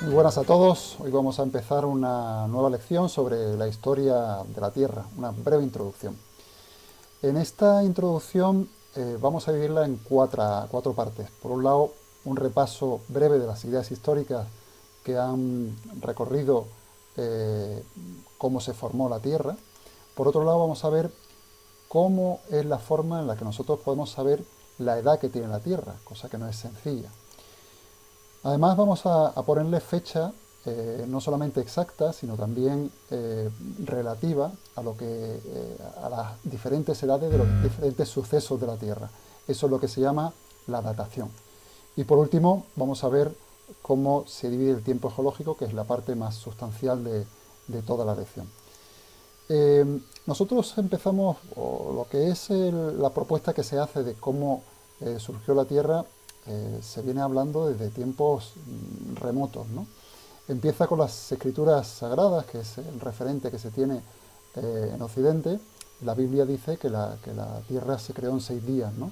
Muy buenas a todos. Hoy vamos a empezar una nueva lección sobre la historia de la Tierra, una breve introducción. En esta introducción vamos a dividirla en cuatro partes. Por un lado, un repaso breve de las ideas históricas que han recorrido eh, cómo se formó la Tierra. Por otro lado, vamos a ver cómo es la forma en la que nosotros podemos saber la edad que tiene la Tierra, cosa que no es sencilla. Además vamos a ponerle fecha no solamente exacta, sino también relativa a lo que a las diferentes edades de los diferentes sucesos de la Tierra. Eso es lo que se llama la datación. Y por último vamos a ver cómo se divide el tiempo geológico, que es la parte más sustancial de toda la lección. Nosotros empezamos, o lo que es la propuesta que se hace de cómo surgió la Tierra, se viene hablando desde tiempos remotos, ¿no? Empieza con las escrituras sagradas, que es el referente que se tiene en Occidente. La Biblia dice que la Tierra se creó en 6 días, ¿no?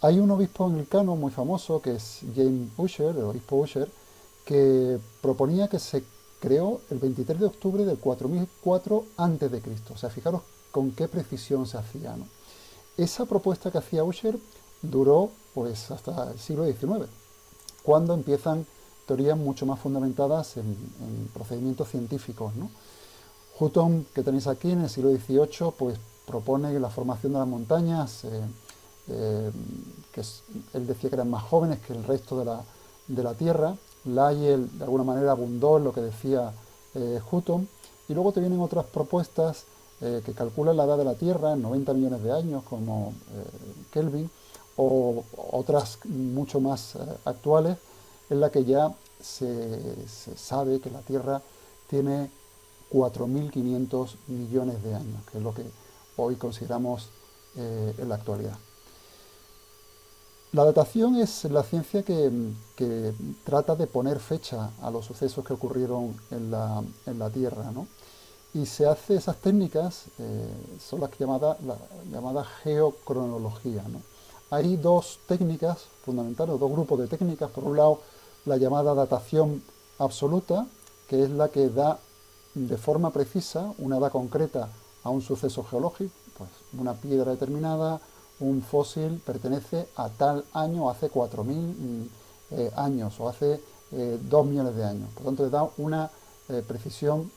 Hay un obispo anglicano muy famoso, que es James Ussher, el obispo Ussher, que proponía que se creó el 23 de octubre del 4004 a.C. O sea, fijaros con qué precisión se hacía, ¿no? Esa propuesta que hacía Ussher duró pues hasta el siglo XIX, cuando empiezan teorías mucho más fundamentadas en procedimientos científicos, ¿no? Hutton, que tenéis aquí en el siglo XVIII, pues propone la formación de las montañas, él decía que eran más jóvenes que el resto de la Tierra. Lyell de alguna manera abundó en lo que decía Hutton, y luego te vienen otras propuestas que calculan la edad de la Tierra en 90 millones de años, como Kelvin, o otras mucho más actuales, en la que ya se sabe que la Tierra tiene 4.500 millones de años, que es lo que hoy consideramos en la actualidad. La datación es la ciencia que trata de poner fecha a los sucesos que ocurrieron en la Tierra, ¿no? Y se hace esas técnicas, son las la llamada geocronología, ¿no? Hay dos técnicas fundamentales, dos grupos de técnicas. Por un lado, la llamada datación absoluta, que es la que da de forma precisa una edad concreta a un suceso geológico, pues una piedra determinada, un fósil pertenece a tal año, hace 4.000 años o hace 2 millones de años. Por tanto, le da una precisión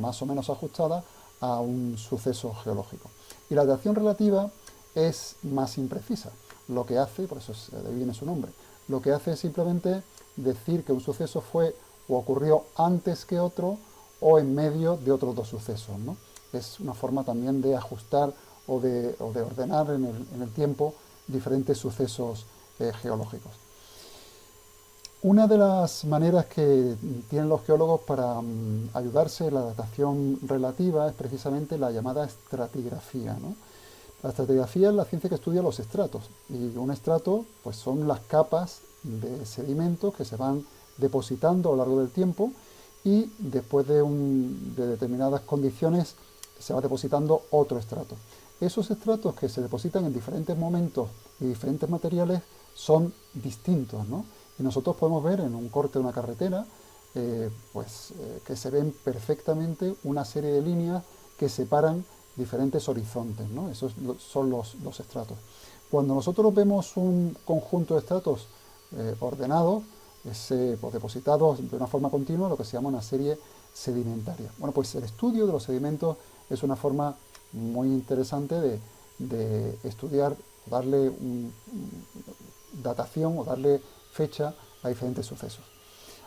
más o menos ajustada a un suceso geológico. Y la datación relativa es más imprecisa. Lo que hace, por eso de ahí viene su nombre, lo que hace es simplemente decir que un suceso fue o ocurrió antes que otro o en medio de otros dos sucesos, ¿no? Es una forma también de ajustar o de ordenar en el tiempo diferentes sucesos geológicos. Una de las maneras que tienen los geólogos para ayudarse en la datación relativa es precisamente la llamada estratigrafía, ¿no? La estratigrafía es la ciencia que estudia los estratos, y un estrato pues son las capas de sedimentos que se van depositando a lo largo del tiempo, y después de determinadas condiciones se va depositando otro estrato. Esos estratos que se depositan en diferentes momentos y diferentes materiales son distintos, ¿no? Y nosotros podemos ver en un corte de una carretera que se ven perfectamente una serie de líneas que separan diferentes horizontes, ¿no? Esos son los estratos. Cuando nosotros vemos un conjunto de estratos ordenados, pues depositados de una forma continua, lo que se llama una serie sedimentaria. Bueno, pues el estudio de los sedimentos es una forma muy interesante de estudiar, darle datación o darle fecha a diferentes sucesos.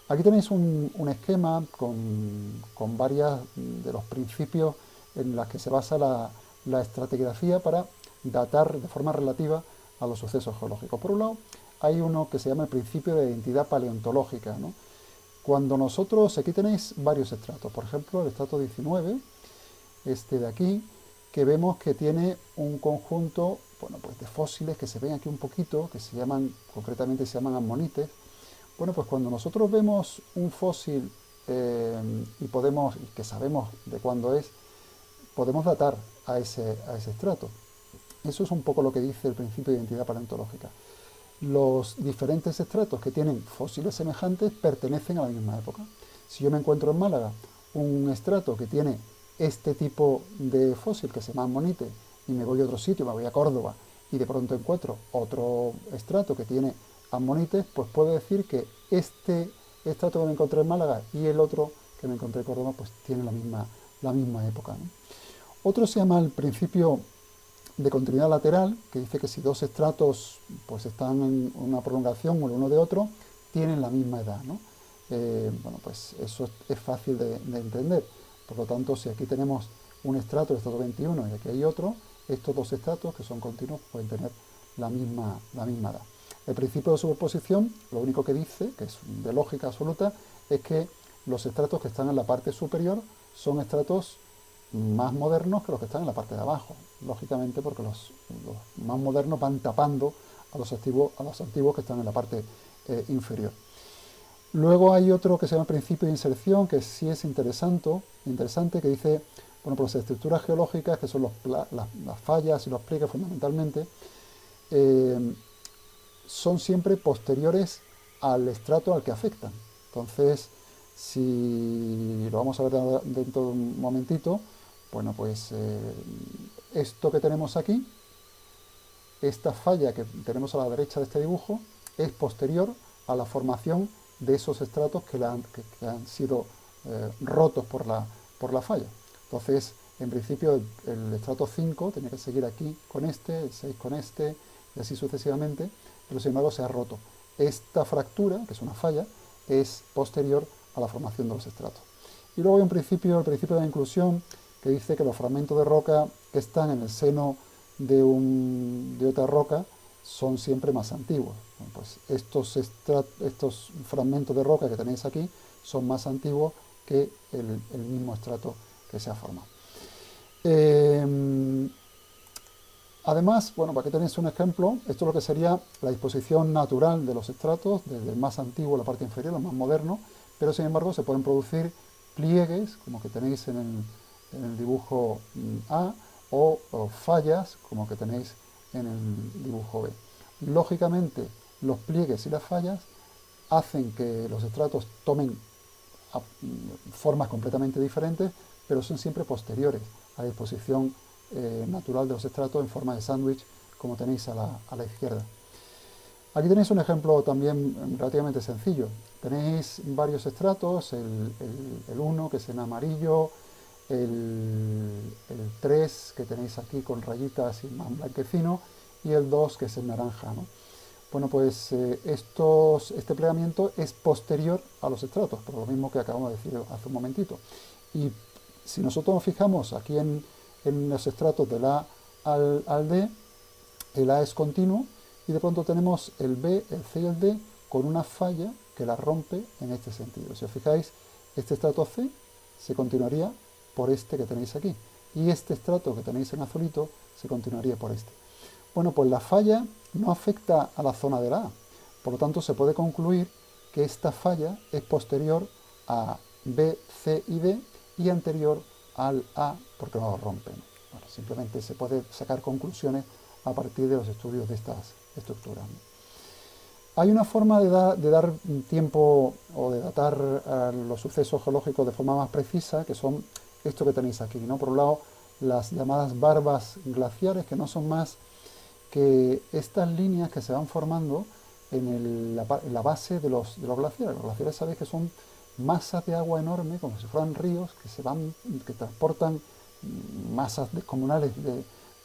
Aquí tenéis un esquema con varios de los principios en los que se basa la estratigrafía para datar de forma relativa a los sucesos geológicos. Por un lado, hay uno que se llama el principio de identidad paleontológica, ¿no? Cuando nosotros, aquí tenéis varios estratos, por ejemplo el estrato 19, este de aquí, que vemos que tiene un conjunto, bueno, pues de fósiles que se ven aquí un poquito, que se llaman, concretamente se llaman ammonites. Bueno, pues cuando nosotros vemos un fósil y que sabemos de cuándo es, podemos datar a ese estrato. Eso es un poco lo que dice el principio de identidad paleontológica. los diferentes estratos que tienen fósiles semejantes pertenecen a la misma época. Si yo me encuentro en Málaga un estrato que tiene este tipo de fósil que se llama ammonite y me voy a otro sitio, me voy a Córdoba y de pronto encuentro otro estrato que tiene ammonites, pues puedo decir que este estrato que me encontré en Málaga y el otro que me encontré en Córdoba pues tienen la misma época, ¿no? Otro se llama el principio de continuidad lateral, que dice que si dos estratos pues están en una prolongación el uno de otro, tienen la misma edad, ¿no? Bueno, pues eso es fácil de entender. Por lo tanto, si aquí tenemos un estrato, el estrato 21, y aquí hay otro, estos dos estratos, que son continuos, pueden tener la misma edad. El principio de superposición, lo único que dice, que es de lógica absoluta, es que los estratos que están en la parte superior son estratos más modernos que los que están en la parte de abajo, lógicamente porque los más modernos van tapando a los antiguos que están en la parte inferior. Luego hay otro que se llama principio de inserción, que sí es interesante, que dice, bueno, pues las estructuras geológicas, que son las fallas y los pliegues fundamentalmente, son siempre posteriores al estrato al que afectan. Entonces, si lo vamos a ver dentro de un momentito, bueno, pues esto que tenemos aquí, esta falla que tenemos a la derecha de este dibujo, es posterior a la formación de esos estratos que han sido rotos por la falla. Entonces, en principio, el estrato 5 tenía que seguir aquí con este, el 6 con este, y así sucesivamente, pero sin embargo se ha roto. Esta fractura, que es una falla, es posterior a la formación de los estratos. Y luego hay el principio de la inclusión, que dice que los fragmentos de roca que están en el seno de otra roca son siempre más antiguos. Bueno, pues estos fragmentos de roca que tenéis aquí son más antiguos que el mismo estrato que se ha formado. Además, bueno, para que tenéis un ejemplo, esto es lo que sería la disposición natural de los estratos, desde el más antiguo, la parte inferior, el más moderno, pero sin embargo se pueden producir pliegues, como que tenéis en el dibujo A, o fallas, como que tenéis en el dibujo B. Lógicamente, los pliegues y las fallas hacen que los estratos tomen formas completamente diferentes, pero son siempre posteriores a la disposición natural de los estratos en forma de sándwich, como tenéis a la izquierda. Aquí tenéis un ejemplo también relativamente sencillo. Tenéis varios estratos, el 1 que es en amarillo, el 3 que tenéis aquí con rayitas y más blanquecino, y el 2 que es en naranja, ¿no? Bueno, pues este plegamiento es posterior a los estratos, por lo mismo que acabamos de decir hace un momentito. Y si nosotros nos fijamos aquí en los estratos del A al D, el A es continuo y de pronto tenemos el B, el C y el D con una falla que la rompe en este sentido. Si os fijáis, este estrato C se continuaría por este que tenéis aquí y este estrato que tenéis en azulito se continuaría por este. Bueno, pues la falla no afecta a la zona del A, por lo tanto se puede concluir que esta falla es posterior a B, C y D y anterior al A porque no lo rompen. Bueno, simplemente se puede sacar conclusiones a partir de los estudios de estas estructuras. Hay una forma de dar tiempo o de datar los sucesos geológicos de forma más precisa, que son esto que tenéis aquí, ¿no? Por un lado, las llamadas barbas glaciares, que no son más que estas líneas que se van formando en la base de los glaciares. Los glaciares sabéis que son masas de agua enorme, como si fueran ríos, que transportan masas descomunales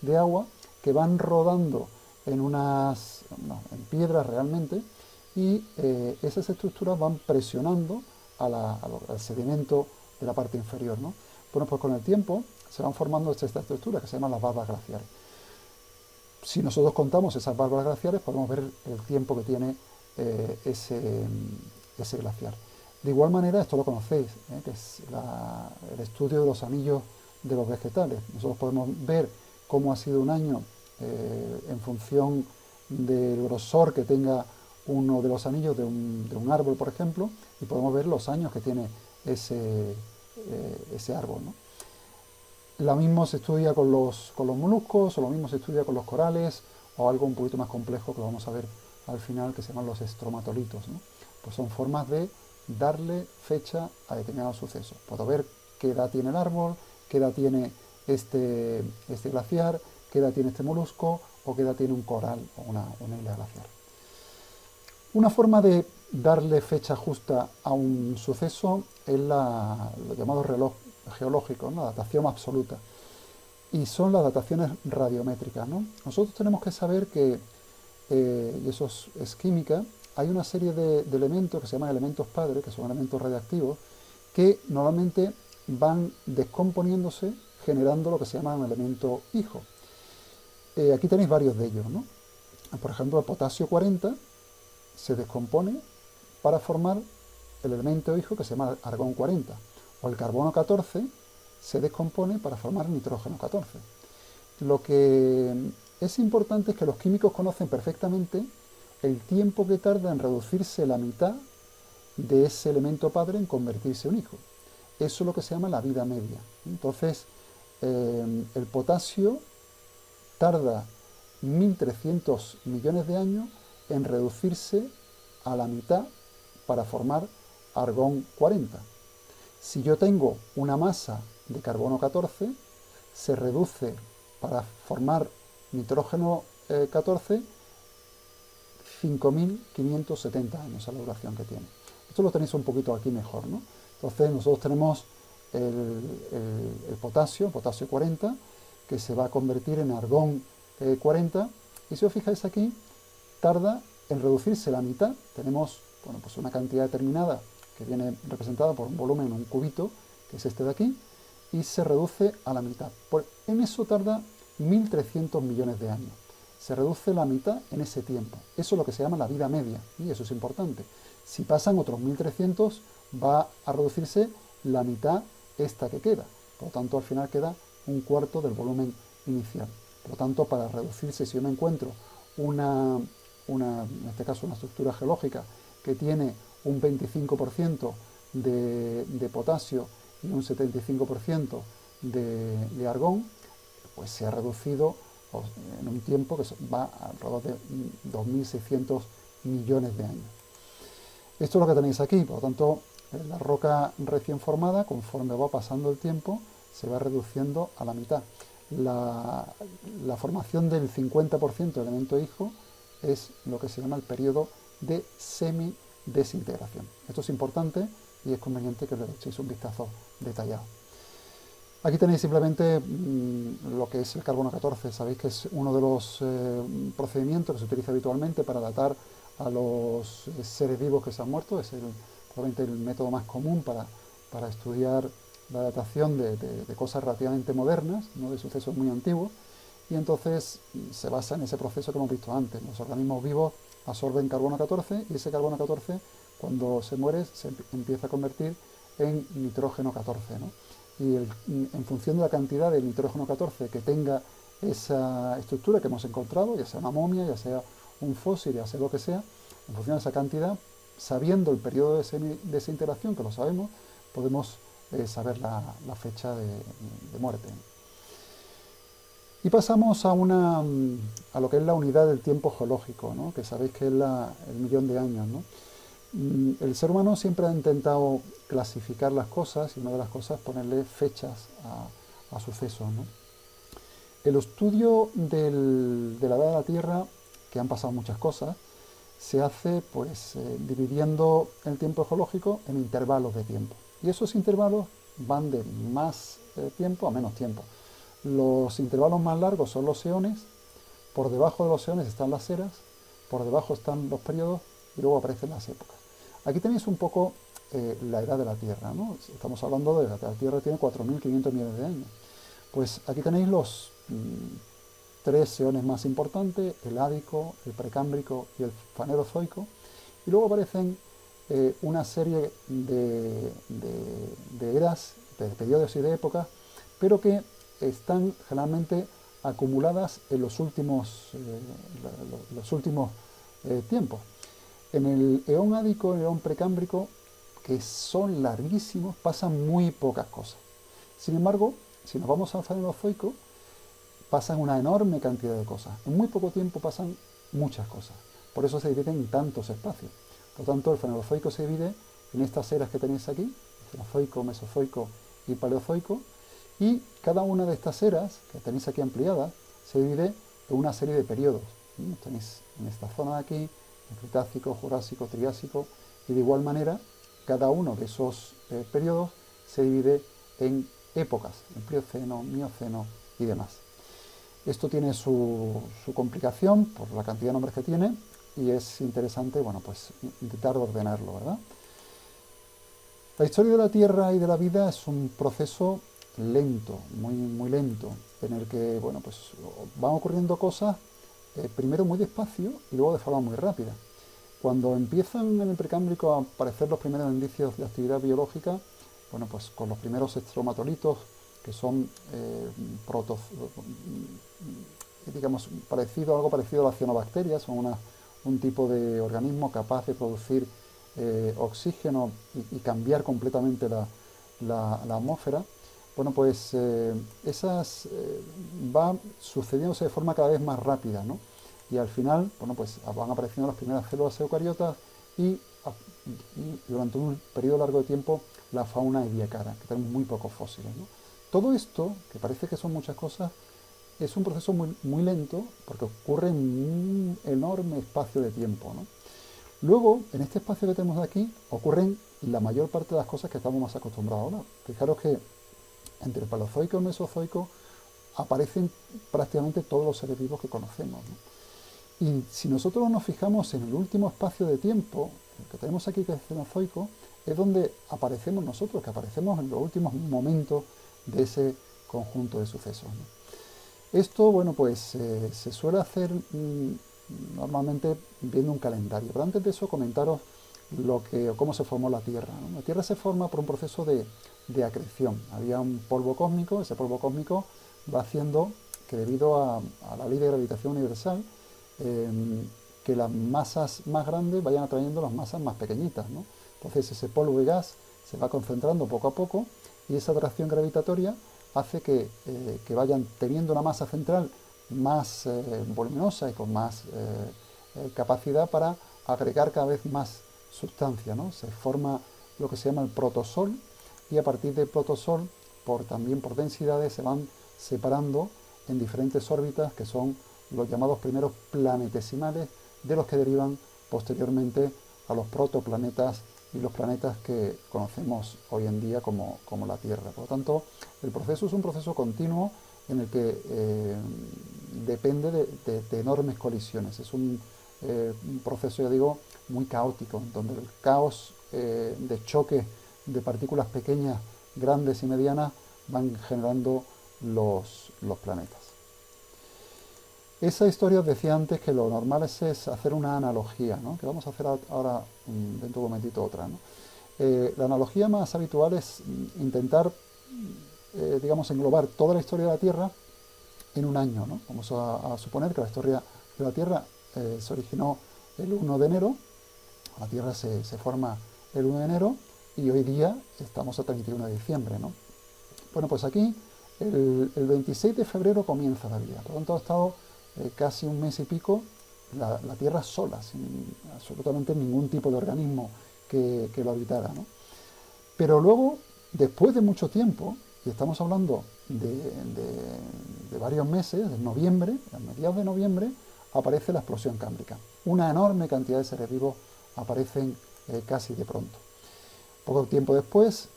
de agua, que van rodando en piedras realmente, y esas estructuras van presionando al sedimento de la parte inferior, ¿no? Bueno, pues con el tiempo se van formando estas estructuras que se llaman las barbas glaciares. Si nosotros contamos esas barbas glaciares, podemos ver el tiempo que tiene ese glaciar. De igual manera, esto lo conocéis, que es el estudio de los anillos de los vegetales. Nosotros podemos ver cómo ha sido un año en función del grosor que tenga uno de los anillos de un árbol, por ejemplo, y podemos ver los años que tiene ese árbol, ¿no? Lo mismo se estudia con los moluscos, o lo mismo se estudia con los corales, o algo un poquito más complejo que lo vamos a ver al final que se llaman los estromatolitos, ¿no? Pues son formas de darle fecha a determinados sucesos. Puedo ver qué edad tiene el árbol, qué edad tiene este glaciar, qué edad tiene este molusco o qué edad tiene un coral o una isla glaciar. Una forma de darle fecha justa a un suceso es lo llamado reloj geológico, ¿no? La datación absoluta. Y son las dataciones radiométricas, ¿no? Nosotros tenemos que saber que, y eso es química, hay una serie de elementos que se llaman elementos padre, que son elementos radiactivos, que normalmente van descomponiéndose generando lo que se llama un elemento hijo. Aquí tenéis varios de ellos, ¿no? Por ejemplo, el potasio 40 se descompone para formar el elemento hijo que se llama argón 40, o el carbono 14 se descompone para formar nitrógeno 14. Lo que es importante es que los químicos conocen perfectamente el tiempo que tarda en reducirse la mitad de ese elemento padre en convertirse en hijo. Eso es lo que se llama la vida media. Entonces, el potasio tarda 1.300 millones de años en reducirse a la mitad para formar argón 40. Si yo tengo una masa de carbono 14, se reduce para formar nitrógeno 14 5.570 años a la duración que tiene. Esto lo tenéis un poquito aquí mejor, ¿no? Entonces nosotros tenemos el potasio 40, que se va a convertir en argón 40, y si os fijáis aquí, tarda en reducirse la mitad. Tenemos, bueno, pues una cantidad determinada que viene representada por un volumen, un cubito, que es este de aquí, y se reduce a la mitad. En eso tarda 1.300 millones de años. Se reduce la mitad en ese tiempo. Eso es lo que se llama la vida media, y eso es importante. Si pasan otros 1.300, va a reducirse la mitad esta que queda. Por lo tanto, al final queda un cuarto del volumen inicial. Por lo tanto, para reducirse, si yo me encuentro en este caso una estructura geológica que tiene un 25% de potasio y un 75% de argón, pues se ha reducido en un tiempo que va alrededor de 2.600 millones de años. Esto es lo que tenéis aquí. Por lo tanto, la roca recién formada, conforme va pasando el tiempo, se va reduciendo a la mitad. La formación del 50% de elemento hijo es lo que se llama el periodo de semidesintegración. Esto es importante y es conveniente que le echéis un vistazo detallado. Aquí tenéis simplemente lo que es el carbono 14. Sabéis que es uno de los procedimientos que se utiliza habitualmente para datar a los seres vivos que se han muerto. Es probablemente el método más común para estudiar la datación de cosas relativamente modernas, no de sucesos muy antiguos, y entonces se basa en ese proceso que hemos visto antes. Los organismos vivos absorben carbono 14 y ese carbono 14, cuando se muere, se empieza a convertir en nitrógeno 14, ¿no? Y en función de la cantidad de nitrógeno 14 que tenga esa estructura que hemos encontrado, ya sea una momia, ya sea un fósil, ya sea lo que sea, en función de esa cantidad, sabiendo el periodo de desintegración, que lo sabemos, podemos saber la fecha de muerte. Y pasamos a lo que es la unidad del tiempo geológico, ¿no? Que sabéis que es el millón de años, ¿no? El ser humano siempre ha intentado clasificar las cosas y una de las cosas es ponerle fechas a sucesos, ¿no? El estudio de la edad de la Tierra, que han pasado muchas cosas, se hace pues dividiendo el tiempo geológico en intervalos de tiempo. Y esos intervalos van de más tiempo a menos tiempo. Los intervalos más largos son los eones, por debajo de los eones están las eras, por debajo están los periodos y luego aparecen las épocas. Aquí tenéis un poco la edad de la Tierra, ¿no? Estamos hablando de que la Tierra tiene 4.500 millones de años. Pues aquí tenéis los tres eones más importantes, el ádico, el precámbrico y el fanerozoico, y luego aparecen una serie de eras, de periodos y de épocas, pero que están generalmente acumuladas en los últimos tiempos. En el eón ádico y el eón precámbrico, que son larguísimos, pasan muy pocas cosas. Sin embargo, si nos vamos al fanerozoico, pasan una enorme cantidad de cosas. En muy poco tiempo pasan muchas cosas. Por eso se divide en tantos espacios. Por lo tanto, el Fenerozoico se divide en estas eras que tenéis aquí, Cenozoico, Mesozoico y Paleozoico, y cada una de estas eras, que tenéis aquí ampliadas, se divide en una serie de periodos. Tenéis en esta zona de aquí, el Cretácico, Jurásico, Triásico, y de igual manera, cada uno de esos periodos se divide en épocas, en Plioceno, Mioceno y demás. Esto tiene su complicación por la cantidad de nombres que tiene y es interesante, bueno, pues intentar ordenarlo, ¿verdad? La historia de la Tierra y de la vida es un proceso lento, muy lento, en el que, bueno, pues van ocurriendo cosas primero muy despacio y luego de forma muy rápida. Cuando empiezan en el Precámbrico a aparecer los primeros indicios de actividad biológica, bueno, pues con los primeros estromatolitos, que son digamos, algo parecido a las cianobacterias, son un tipo de organismo capaz de producir oxígeno y cambiar completamente la atmósfera. Bueno, pues esas van sucediéndose de forma cada vez más rápida, ¿no? Y al final, bueno, pues van apareciendo las primeras células eucariotas y durante un periodo largo de tiempo la fauna ediacara, que tenemos muy pocos fósiles, ¿no? Todo esto, que parece que son muchas cosas, es un proceso muy lento porque ocurre en un enorme espacio de tiempo, ¿no? Luego, en este espacio que tenemos aquí, ocurren la mayor parte de las cosas que estamos más acostumbrados ahora. Fijaros que entre el Paleozoico y el Mesozoico aparecen prácticamente todos los seres vivos que conocemos, ¿no? Y si nosotros nos fijamos en el último espacio de tiempo, el que tenemos aquí, que es el Cenozoico, es donde aparecemos nosotros, que aparecemos en los últimos momentos de ese conjunto de sucesos, ¿no? Esto, bueno, pues se suele hacer normalmente viendo un calendario. Pero antes de eso, comentaros cómo se formó la Tierra, ¿no? La Tierra se forma por un proceso de acreción. Había un polvo cósmico, ese polvo cósmico va haciendo que debido a la ley de gravitación universal, que las masas más grandes vayan atrayendo las masas más pequeñitas, ¿no? Entonces ese polvo y gas se va concentrando poco a poco y esa atracción gravitatoria hace que vayan teniendo una masa central más voluminosa y con más capacidad para agregar cada vez más sustancia, ¿no? Se forma lo que se llama el protosol y a partir del protosol, también por densidades, se van separando en diferentes órbitas que son los llamados primeros planetesimales, de los que derivan posteriormente a los protoplanetas y los planetas que conocemos hoy en día como la Tierra. Por lo tanto, el proceso es un proceso continuo en el que depende de enormes colisiones. Es un proceso, ya digo, muy caótico, donde el caos de choque de partículas pequeñas, grandes y medianas van generando los planetas. Esa historia os decía antes que lo normal es hacer una analogía, ¿no? Que vamos a hacer ahora dentro de un momentito otra, ¿no? La analogía más habitual es intentar, digamos, englobar toda la historia de la Tierra en un año, ¿no? Vamos a suponer que la historia de la Tierra se originó el 1 de enero, la Tierra se forma el 1 de enero y hoy día estamos a 31 de diciembre, ¿no? Bueno, pues aquí el 26 de febrero comienza la vida, por lo tanto ha estado casi un mes y pico la Tierra sola, sin absolutamente ningún tipo de organismo que lo habitara, ¿no? Pero luego, después de mucho tiempo, y estamos hablando de varios meses, de noviembre, a mediados de noviembre, aparece la explosión cámbrica. Una enorme cantidad de seres vivos aparecen casi de pronto. Poco tiempo después,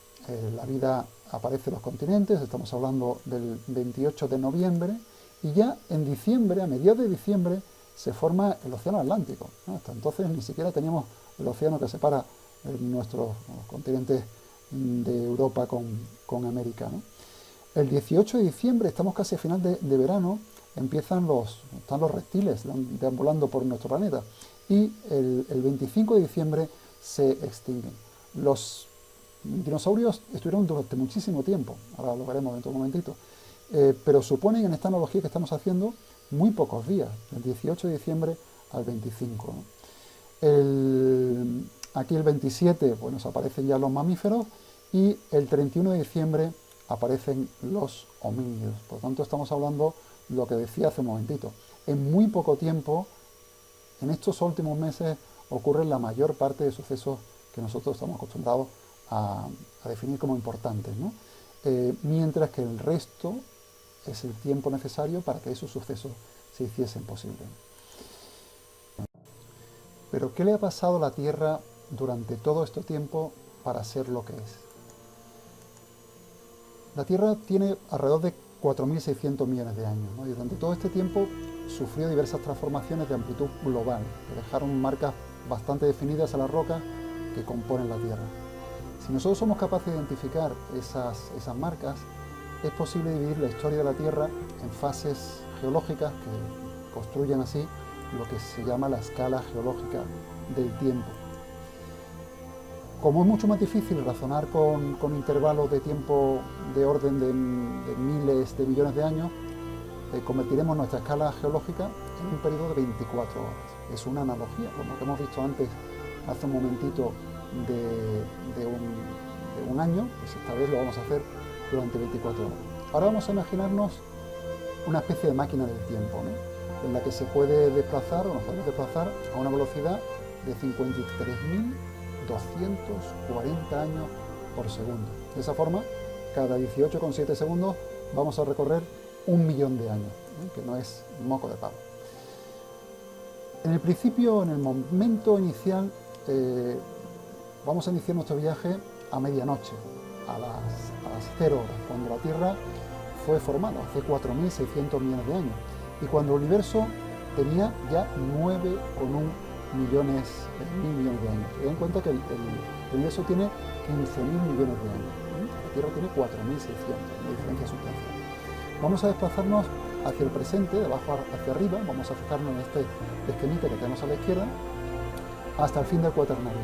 la vida aparece en los continentes, estamos hablando del 28 de noviembre, y ya en diciembre, a mediados de diciembre, se forma el Océano Atlántico, ¿no? Hasta entonces ni siquiera teníamos el océano que separa nuestros continentes de Europa con América, ¿no? El 18 de diciembre, estamos casi a final de verano, están los reptiles deambulando por nuestro planeta, y el 25 de diciembre se extinguen. Los dinosaurios estuvieron durante muchísimo tiempo, ahora lo veremos dentro de un momentito, pero suponen en esta analogía que estamos haciendo muy pocos días, del 18 de diciembre al 25, ¿no? Aquí el 27, bueno, aparecen ya los mamíferos y el 31 de diciembre aparecen los homínidos. Por lo tanto, estamos hablando lo que decía hace un momentito. En muy poco tiempo En estos últimos meses ocurren la mayor parte de sucesos que nosotros estamos acostumbrados a definir como importantes, ¿no? Mientras que el resto es el tiempo necesario para que esos sucesos se hiciesen posibles. Pero ¿qué le ha pasado a la Tierra durante todo este tiempo para ser lo que es? La Tierra tiene alrededor de 4.600 millones de años, ¿no? Y durante todo este tiempo sufrió diversas transformaciones de amplitud global, que dejaron marcas bastante definidas a las rocas que componen la Tierra. Si nosotros somos capaces de identificar esas marcas, es posible dividir la historia de la Tierra en fases geológicas que construyen así lo que se llama la escala geológica del tiempo. Como es mucho más difícil razonar con intervalos de tiempo de orden de miles de millones de años, convertiremos nuestra escala geológica en un periodo de 24 horas. Es una analogía, como lo que hemos visto antes, hace un momentito, de un año, pues esta vez lo vamos a hacer durante 24 horas. Ahora vamos a imaginarnos una especie de máquina del tiempo, ¿no? En la que se puede desplazar, o nos podemos desplazar a una velocidad de 53.240 años por segundo. De esa forma, cada 18,7 segundos vamos a recorrer 1.000.000 de años, ¿eh? Que no es moco de pavo. En el principio, en el momento inicial, vamos a iniciar nuestro viaje a medianoche, a las 0 horas, cuando la Tierra fue formada, hace 4.600 millones de años, y cuando el universo tenía ya 9,1 millones de años. Ten en cuenta que el universo tiene 15.000 millones de años, ¿eh? La Tierra tiene 4.600, una diferencia sustancial. Vamos a desplazarnos hacia el presente, de abajo hacia arriba, vamos a fijarnos en este esquemita que tenemos a la izquierda, hasta el fin del cuaternario,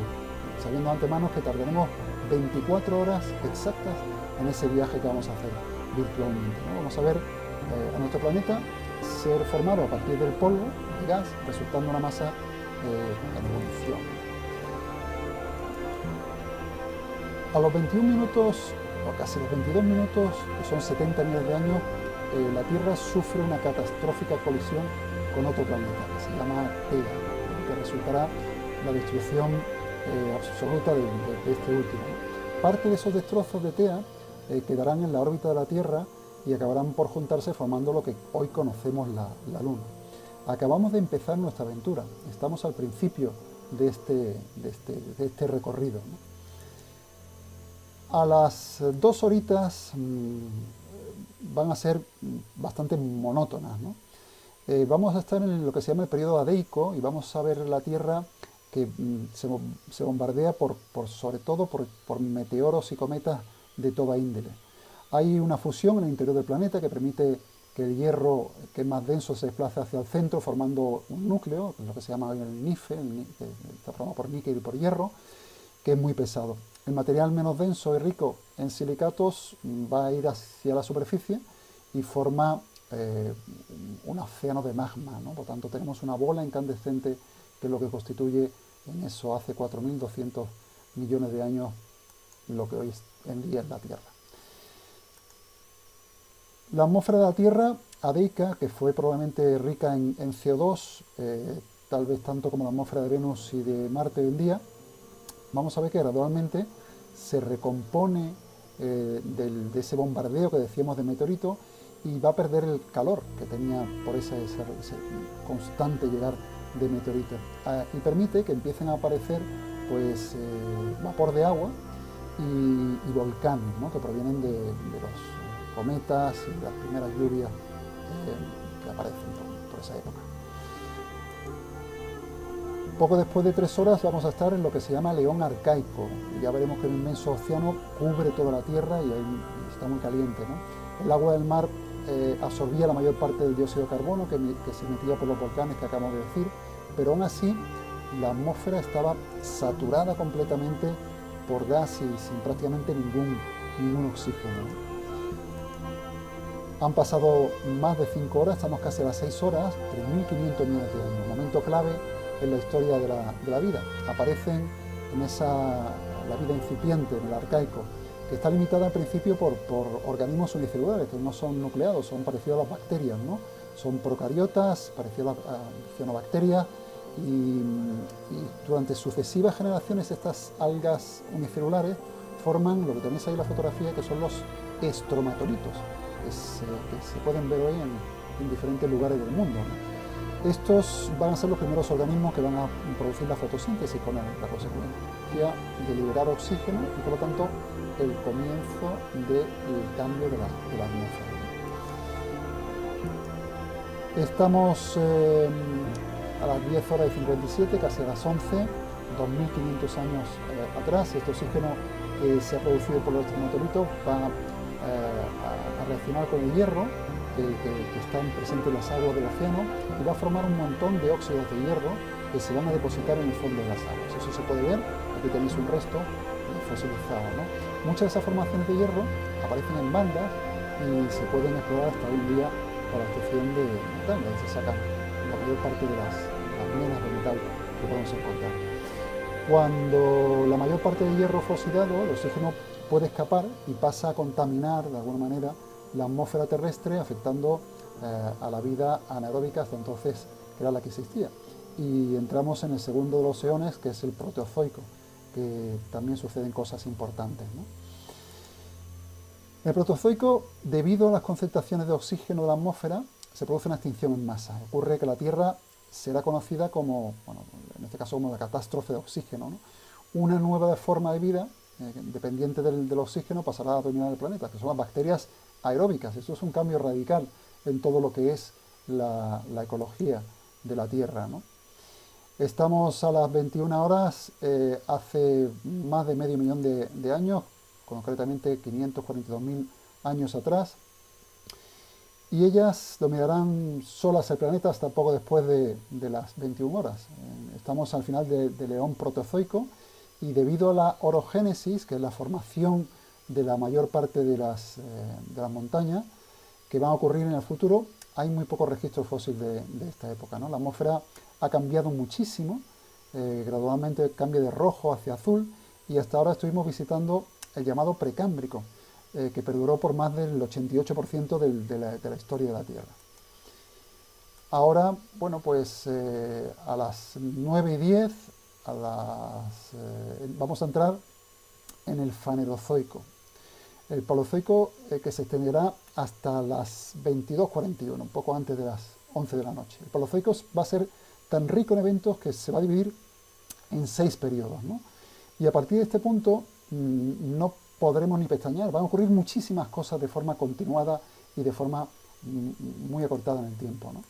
sabiendo de antemano que tardaremos 24 horas exactas en ese viaje que vamos a hacer virtualmente, ¿no? Vamos a ver a nuestro planeta ser formado a partir del polvo, de gas, resultando una masa en evolución. A los 21 minutos, o casi los 22 minutos, que son 70 millones de años, la Tierra sufre una catastrófica colisión con otro planeta, que se llama Theia, que resultará la destrucción absoluta de este último. Parte de esos destrozos de Theia quedarán en la órbita de la Tierra y acabarán por juntarse formando lo que hoy conocemos la Luna. Acabamos de empezar nuestra aventura, estamos al principio de este recorrido, ¿no? A las 2 horitas van a ser bastante monótonas, ¿no? Vamos a estar en lo que se llama el periodo adeico y vamos a ver la Tierra que se bombardea sobre todo por meteoros y cometas de toda índole. Hay una fusión en el interior del planeta que permite que el hierro, que es más denso, se desplace hacia el centro formando un núcleo, lo que se llama el NIFE, que está formado por níquel y por hierro, que es muy pesado. El material menos denso y rico en silicatos va a ir hacia la superficie y forma un océano de magma, ¿no? Por tanto, tenemos una bola incandescente que es lo que constituye en eso hace 4.200 millones de años lo que hoy en día es la Tierra. La atmósfera de la Tierra adeica, que fue probablemente rica en CO2, tal vez tanto como la atmósfera de Venus y de Marte hoy en día, vamos a ver que gradualmente se recompone de ese bombardeo que decíamos de meteorito y va a perder el calor que tenía por ese constante llegar de meteoritos, y permite que empiecen a aparecer pues vapor de agua y volcanes, ¿no? Que provienen de los cometas y las primeras lluvias que aparecen por esa época. Poco después de 3 horas vamos a estar en lo que se llama el eón arcaico, y ya veremos que el inmenso océano cubre toda la Tierra y ahí está muy caliente, ¿no? El agua del mar absorbía la mayor parte del dióxido de carbono que se emitía por los volcanes que acabamos de decir, pero aún así la atmósfera estaba saturada completamente por gas y sin prácticamente ningún oxígeno. Han pasado más de 5 horas, estamos casi a las 6 horas, 3.500 millones de años, momento clave en la historia de la vida. Aparecen en la vida incipiente, en el arcaico, que está limitada al principio por organismos unicelulares, que no son nucleados, son parecidos a las bacterias, ¿no? Son procariotas, parecidos a cianobacterias, y durante sucesivas generaciones estas algas unicelulares forman lo que tenéis ahí en la fotografía, que son los estromatolitos, que se pueden ver hoy en diferentes lugares del mundo, ¿no? Estos van a ser los primeros organismos que van a producir la fotosíntesis con la consecuencia de liberar oxígeno y por lo tanto el comienzo del cambio de la atmósfera. Estamos a las 10 horas y 57, casi a las 11, 2500 años atrás. Este oxígeno que se ha producido por los estromatolitos va a reaccionar con el hierro que están presentes en las aguas del océano y va a formar un montón de óxidos de hierro que se van a depositar en el fondo de las aguas. Eso se puede ver, aquí tenéis un resto fosilizado, ¿no? Muchas de esas formaciones de hierro aparecen en bandas y se pueden explorar hasta hoy en día para la extracción de metal, y se sacan la mayor parte de las minas de metal que podemos encontrar. Cuando la mayor parte del hierro fue oxidado, el oxígeno puede escapar y pasa a contaminar de alguna manera la atmósfera terrestre, afectando a la vida anaeróbica hasta entonces, que era la que existía. Y entramos en el segundo de los eones, que es el proteozoico, que también suceden cosas importantes, ¿no? En el proteozoico, debido a las concentraciones de oxígeno de la atmósfera, se produce una extinción en masa. Ocurre que la Tierra será conocida como, bueno, en este caso como la catástrofe de oxígeno, ¿no? Una nueva forma de vida, dependiente del oxígeno, pasará a dominar el planeta, que son las bacterias aeróbicas. Eso es un cambio radical en todo lo que es la ecología de la Tierra, ¿no? Estamos a las 21 horas, hace más de medio millón de años, concretamente 542.000 años atrás, y ellas dominarán solas el planeta hasta poco después de las 21 horas. Estamos al final del eón proteozoico y debido a la orogénesis, que es la formación de la mayor parte de las montañas que van a ocurrir en el futuro, hay muy pocos registros fósiles de esta época, ¿no? La atmósfera ha cambiado muchísimo, gradualmente cambia de rojo hacia azul y hasta ahora estuvimos visitando el llamado precámbrico, que perduró por más del 88% de la historia de la Tierra. Ahora, bueno, pues a las 9:10 vamos a entrar en el fanerozoico. El paleozoico que se extenderá hasta las 22:41, un poco antes de las 11 de la noche. El paleozoico va a ser tan rico en eventos que se va a dividir en 6 periodos, ¿no? Y a partir de este punto no podremos ni pestañear, van a ocurrir muchísimas cosas de forma continuada y de forma muy acortada en el tiempo, ¿no?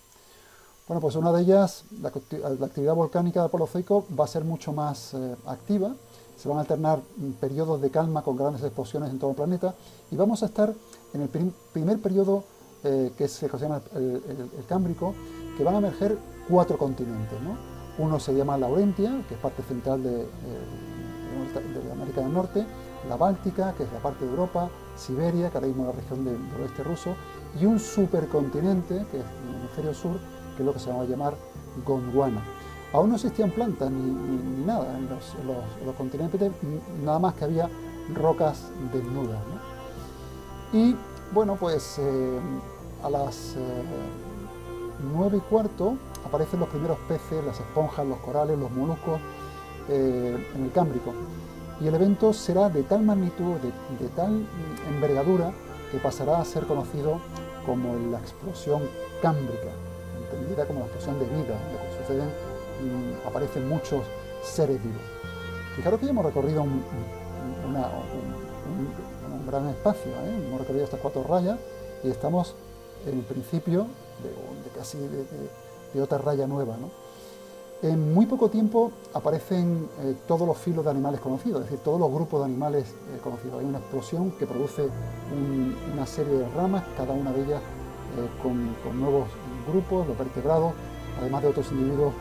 Bueno, pues una de ellas, la actividad volcánica del Paleozoico va a ser mucho más activa, se van a alternar periodos de calma con grandes explosiones en todo el planeta y vamos a estar en el primer periodo que es el que se llama el Cámbrico, que van a emerger 4 continentes, ¿no? Uno se llama Laurentia, que es parte central de América del Norte, la Báltica, que es la parte de Europa, Siberia, que ahora mismo es la región del oeste ruso, y un supercontinente, que es el hemisferio sur, que es lo que se va a llamar Gondwana. Aún no existían plantas ni nada en los continentes, nada más que había rocas desnudas, ¿no? Y bueno, pues a las 9:15 aparecen los primeros peces, las esponjas, los corales, los moluscos en el Cámbrico. Y el evento será de tal magnitud, de tal envergadura, que pasará a ser conocido como la explosión cámbrica, entendida como la explosión de vida, lo que suceden, aparecen muchos seres vivos. Fijaros que ya hemos recorrido un gran espacio, hemos recorrido estas 4 rayas y estamos en el principio de otra raya nueva, ¿no? En muy poco tiempo aparecen todos los filos de animales conocidos, es decir, todos los grupos de animales conocidos. Hay una explosión que produce una serie de ramas, cada una de ellas con nuevos grupos, los vertebrados, además de otros individuos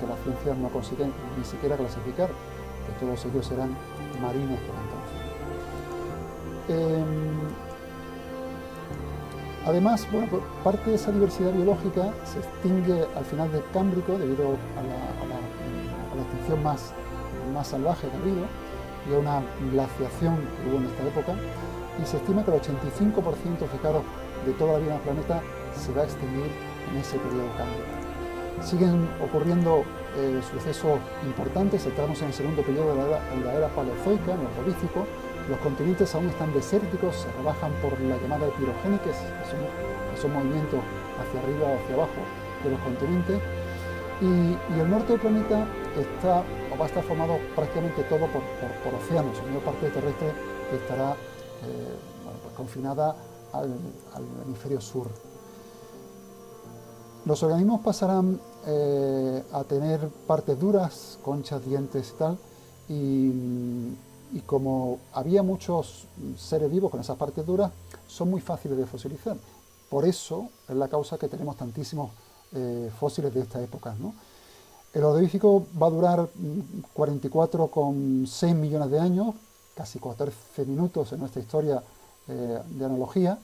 que la ciencia no consigue ni siquiera clasificar, que todos ellos serán marinos por entonces. Además, bueno, pues parte de esa diversidad biológica se extingue al final del Cámbrico debido a la extinción más salvaje que ha habido y a una glaciación que hubo en esta época, y se estima que el 85%, fijaros, de toda la vida en el planeta se va a extinguir en ese periodo cámbrico. Siguen ocurriendo sucesos importantes. Entramos en el segundo periodo de la era paleozoica, en el Ordovícico. Los continentes aún están desérticos, se rebajan por la llamada epirogénesis, que son movimientos hacia arriba o hacia abajo de los continentes. Y el norte del planeta va a estar formado prácticamente todo por océanos. La mayor parte terrestre estará pues confinada al hemisferio sur. Los organismos pasarán a tener partes duras, conchas, dientes y tal, y como había muchos seres vivos con esas partes duras, son muy fáciles de fosilizar. Por eso es la causa que tenemos tantísimos fósiles de esta época, ¿no? El Ordovícico va a durar 44,6 millones de años, casi 14 minutos en nuestra historia de analogía,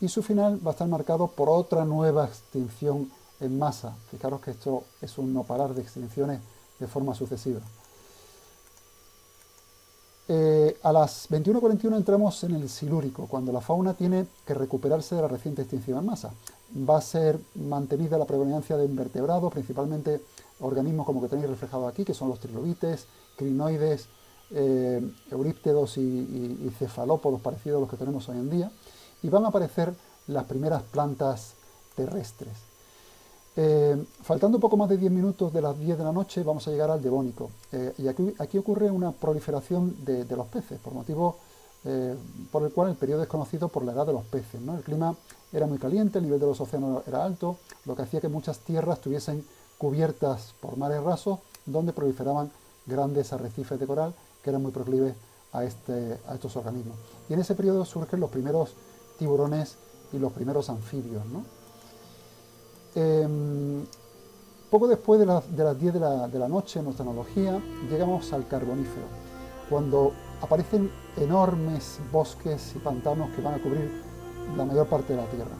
y su final va a estar marcado por otra nueva extinción en masa. Fijaros que esto es un no parar de extinciones de forma sucesiva. A las 21:41 entramos en el Silúrico, cuando la fauna tiene que recuperarse de la reciente extinción en masa. Va a ser mantenida la predominancia de invertebrados, principalmente organismos como que tenéis reflejado aquí, que son los trilobites, crinoides, euríptedos y cefalópodos parecidos a los que tenemos hoy en día, y van a aparecer las primeras plantas terrestres. Faltando poco más de 10 minutos de las 10 de la noche vamos a llegar al Devónico, y aquí ocurre una proliferación de los peces, por motivo por el cual el periodo es conocido por la edad de los peces, ¿no? El clima era muy caliente, el nivel de los océanos era alto, lo que hacía que muchas tierras estuviesen cubiertas por mares rasos, donde proliferaban grandes arrecifes de coral que eran muy proclives a estos organismos. Y en ese periodo surgen los primeros tiburones y los primeros anfibios, ¿no? Poco después de las 10 de la noche en nuestra analogía, llegamos al Carbonífero, cuando aparecen enormes bosques y pantanos que van a cubrir la mayor parte de la Tierra.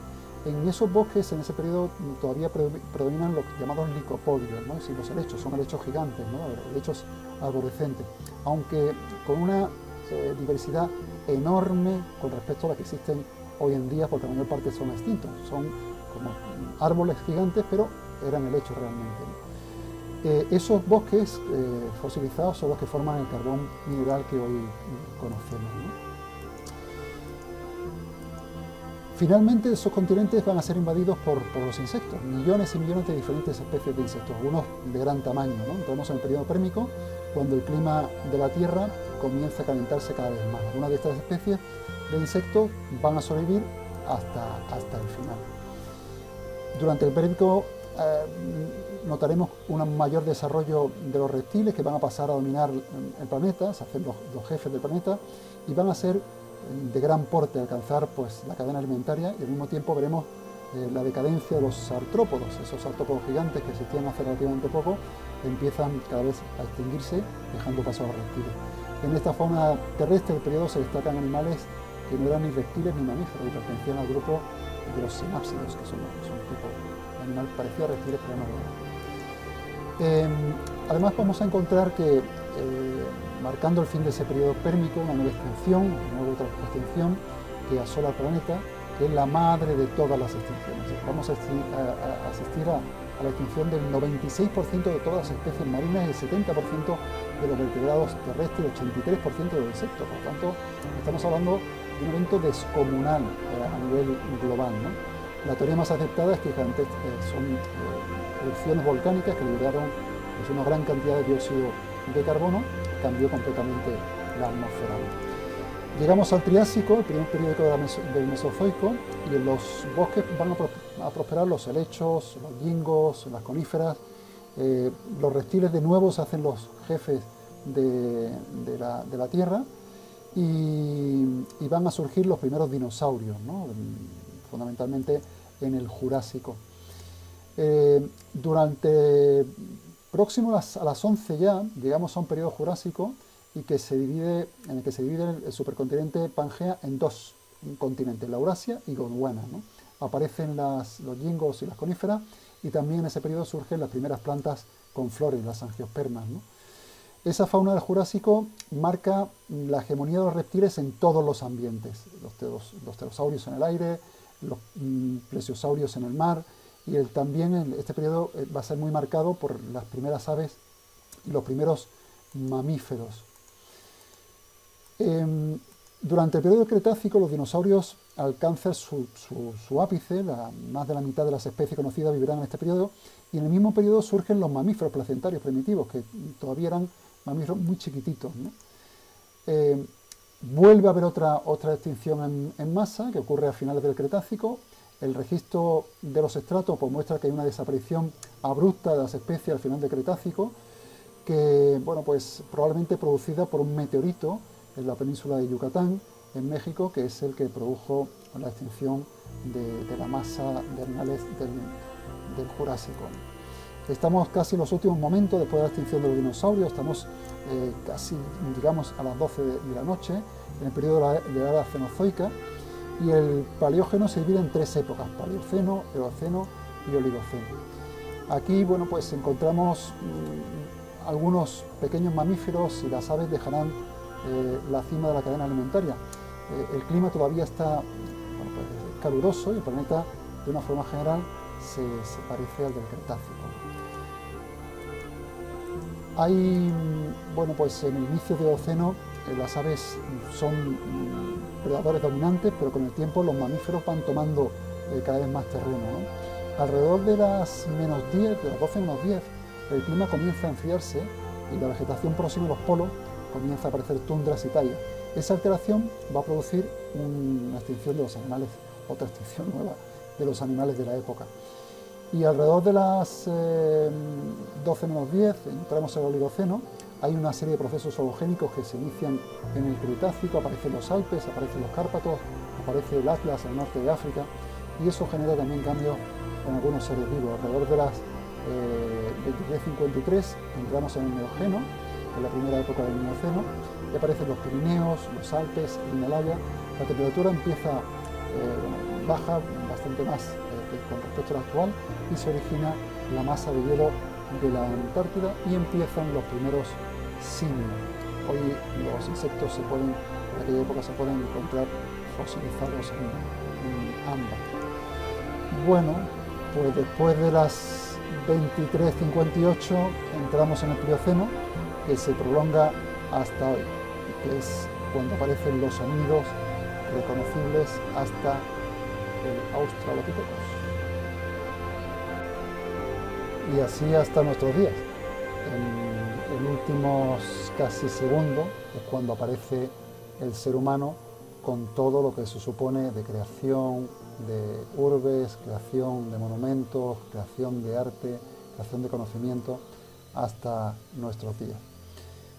En esos bosques, en ese periodo, todavía predominan los llamados licopodios, ¿no? Es decir, los helechos, son helechos gigantes, ¿no? Helechos arborescentes, aunque con una diversidad enorme con respecto a la que existen hoy en día, porque la mayor parte son extintos, son como árboles gigantes, pero eran helechos realmente, ¿no? Esos bosques fosilizados son los que forman el carbón mineral que hoy conocemos, ¿no? Finalmente, esos continentes van a ser invadidos por los insectos, millones y millones de diferentes especies de insectos, algunos de gran tamaño, ¿no? Entramos en el periodo pérmico, cuando el clima de la Tierra comienza a calentarse cada vez más. Algunas de estas especies de insectos van a sobrevivir hasta el final. Durante el pérmico notaremos un mayor desarrollo de los reptiles, que van a pasar a dominar el planeta, se hacen los jefes del planeta, y van a ser de gran porte, alcanzar pues la cadena alimentaria, y al mismo tiempo veremos la decadencia de los artrópodos. Esos artrópodos gigantes que existían hace relativamente poco empiezan cada vez a extinguirse, dejando paso a los reptiles. En esta fauna terrestre del periodo se destacan animales que no eran ni reptiles ni mamíferos, y pertenecían al grupo de los sinápsidos, que son un tipo de animal parecido a reptiles, pero no lo eran. Además vamos a encontrar que marcando el fin de ese periodo pérmico, una nueva extinción, otra extinción que asola el planeta, que es la madre de todas las extinciones. Vamos a asistir a la extinción del 96% de todas las especies marinas, el 70% de los vertebrados terrestres y el 83% de los insectos. Por lo tanto, estamos hablando de un evento descomunal a nivel global, ¿no? La teoría más aceptada es que son erupciones volcánicas que liberaron pues, una gran cantidad de dióxido de carbono, cambió completamente la atmósfera. Llegamos al Triásico, el primer periodo del Mesozoico, y en los bosques van a prosperar los helechos, los yingos, las coníferas. Los reptiles de nuevo se hacen los jefes de la Tierra, y van a surgir los primeros dinosaurios, ¿no? Fundamentalmente en el Jurásico. Próximo a las 11 ya, llegamos a un periodo jurásico en el que se divide el supercontinente Pangea en dos continentes, la Eurasia y Gondwana, ¿no? Aparecen los yingos y las coníferas, y también en ese periodo surgen las primeras plantas con flores, las angiospermas, ¿no? Esa fauna del Jurásico marca la hegemonía de los reptiles en todos los ambientes, los pterosaurios en el aire, los plesiosaurios en el mar, y también este periodo va a ser muy marcado por las primeras aves y los primeros mamíferos. Durante el periodo Cretácico los dinosaurios alcanzan su ápice, más de la mitad de las especies conocidas vivirán en este periodo, y en el mismo periodo surgen los mamíferos placentarios primitivos, que todavía eran mamíferos muy chiquititos, ¿no? Vuelve a haber otra extinción en masa, que ocurre a finales del Cretácico. El registro de los estratos pues, muestra que hay una desaparición abrupta de las especies al final del Cretácico, que bueno, pues, probablemente producida por un meteorito en la península de Yucatán, en México, que es el que produjo la extinción de la masa de animales del Jurásico. Estamos casi en los últimos momentos después de la extinción de los dinosaurios, estamos casi, digamos, a las 12 de la noche, en el periodo de la era cenozoica, y el Paleógeno se divide en tres épocas: Paleoceno, Eoceno y Oligoceno. Aquí, bueno, pues encontramos algunos pequeños mamíferos y las aves dejarán la cima de la cadena alimentaria. El clima todavía está bueno, pues, caluroso y el planeta, de una forma general, se parece al del Cretácico. Hay, bueno, pues en el inicio del Eoceno las aves son predadores dominantes, pero con el tiempo los mamíferos van tomando cada vez más terreno, ¿no? Alrededor de las -10, de las 12 menos 10, el clima comienza a enfriarse y la vegetación próxima a los polos comienza a aparecer tundras y taillas. Esa alteración va a producir una extinción de los animales, otra extinción nueva de los animales de la época. Y alrededor de las 12 menos 10, entramos en el Oligoceno, hay una serie de procesos orogénicos que se inician en el Cretácico, aparecen los Alpes, aparecen los Cárpatos, aparece el Atlas en el norte de África, y eso genera también cambios en algunos seres vivos. Alrededor de las 23:53 entramos en el Neogeno, en la primera época del Mioceno, y aparecen los Pirineos, los Alpes, el Himalaya. La temperatura empieza, baja bastante más con respecto a la actual, y se origina la masa de hielo de la Antártida y empiezan los primeros simios. Hoy los insectos en aquella época se pueden encontrar fosilizados en ámbar. Bueno, pues después de las 23:58 entramos en el Plioceno, que se prolonga hasta hoy, que es cuando aparecen los sonidos reconocibles hasta el Australopithecus. Y así hasta nuestros días. En últimos casi segundos es cuando aparece el ser humano con todo lo que se supone de creación de urbes, creación de monumentos, creación de arte, creación de conocimiento, hasta nuestros días.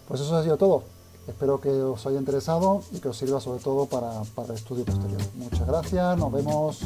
Pues eso ha sido todo. Espero que os haya interesado y que os sirva sobre todo para el estudio posterior. Muchas gracias, nos vemos.